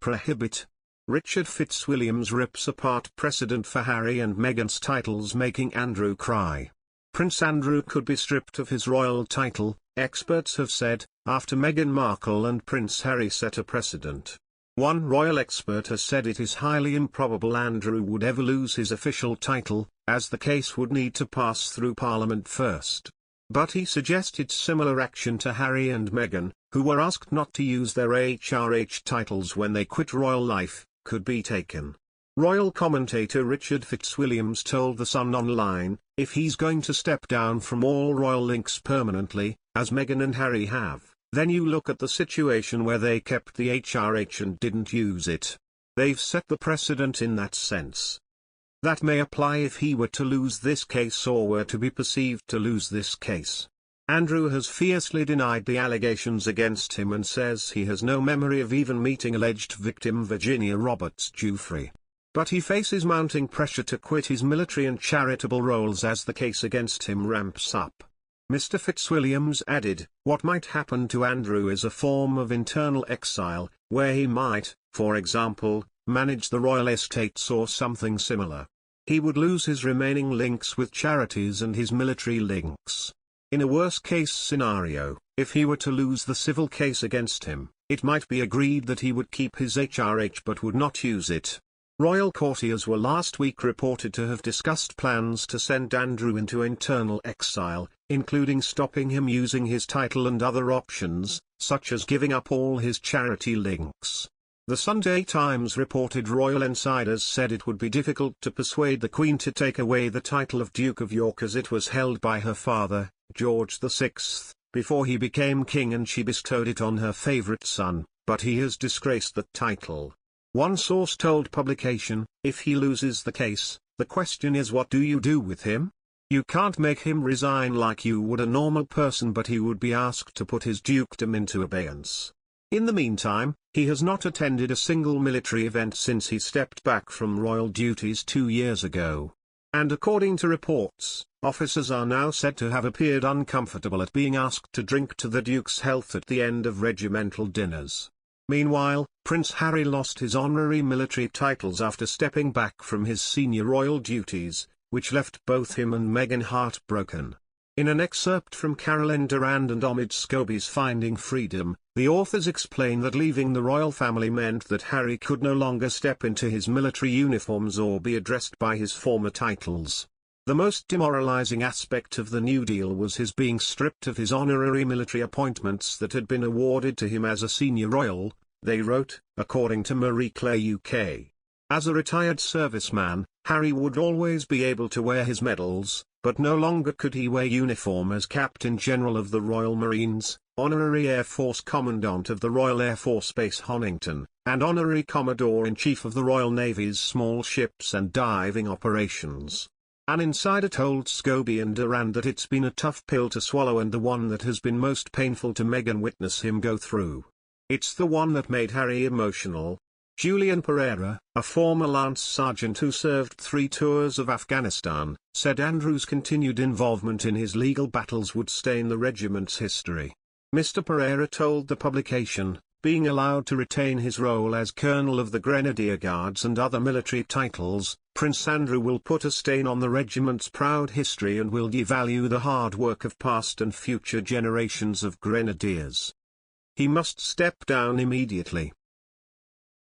Prohibit. Richard Fitzwilliams rips apart precedent for Harry and Meghan's titles, making Andrew cry. Prince Andrew could be stripped of his royal title, experts have said, after Meghan Markle and Prince Harry set a precedent. One royal expert has said it is highly improbable Andrew would ever lose his official title, as the case would need to pass through Parliament first. But he suggested similar action to Harry and Meghan, who were asked not to use their HRH titles when they quit royal life, could be taken. Royal commentator Richard Fitzwilliams told The Sun Online, if he's going to step down from all royal links permanently, as Meghan and Harry have, then you look at the situation where they kept the HRH and didn't use it. They've set the precedent in that sense. That may apply if he were to lose this case or were to be perceived to lose this case. Andrew has fiercely denied the allegations against him and says he has no memory of even meeting alleged victim Virginia Roberts Giuffre. But he faces mounting pressure to quit his military and charitable roles as the case against him ramps up. Mr. Fitzwilliams added, what might happen to Andrew is a form of internal exile, where he might, for example, manage the royal estates or something similar. He would lose his remaining links with charities and his military links. In a worst-case scenario, if he were to lose the civil case against him, it might be agreed that he would keep his HRH but would not use it. Royal courtiers were last week reported to have discussed plans to send Andrew into internal exile, including stopping him using his title and other options, such as giving up all his charity links. The Sunday Times reported royal insiders said it would be difficult to persuade the Queen to take away the title of Duke of York as it was held by her father, George VI, before he became king, and she bestowed it on her favourite son, but he has disgraced that title. One source told publication, if he loses the case, the question is what do you do with him? You can't make him resign like you would a normal person, but he would be asked to put his dukedom into abeyance. In the meantime, he has not attended a single military event since he stepped back from royal duties 2 years ago. And according to reports, officers are now said to have appeared uncomfortable at being asked to drink to the Duke's health at the end of regimental dinners. Meanwhile, Prince Harry lost his honorary military titles after stepping back from his senior royal duties, which left both him and Meghan heartbroken. In an excerpt from Caroline Durand and Omid Scobie's Finding Freedom, the authors explain that leaving the royal family meant that Harry could no longer step into his military uniforms or be addressed by his former titles. The most demoralizing aspect of the New Deal was his being stripped of his honorary military appointments that had been awarded to him as a senior royal, they wrote, according to Marie Claire UK. As a retired serviceman, Harry would always be able to wear his medals, but no longer could he wear uniform as Captain General of the Royal Marines, Honorary Air Force Commandant of the Royal Air Force Base Honington, and Honorary Commodore-in-Chief of the Royal Navy's Small Ships and Diving Operations. An insider told Scobie and Durand that it's been a tough pill to swallow and the one that has been most painful to Meghan witness him go through. It's the one that made Harry emotional. Julian Pereira, a former Lance Sergeant who served 3 tours of Afghanistan, said Andrew's continued involvement in his legal battles would stain the regiment's history. Mr. Pereira told the publication, being allowed to retain his role as Colonel of the Grenadier Guards and other military titles, Prince Andrew will put a stain on the regiment's proud history and will devalue the hard work of past and future generations of grenadiers. He must step down immediately.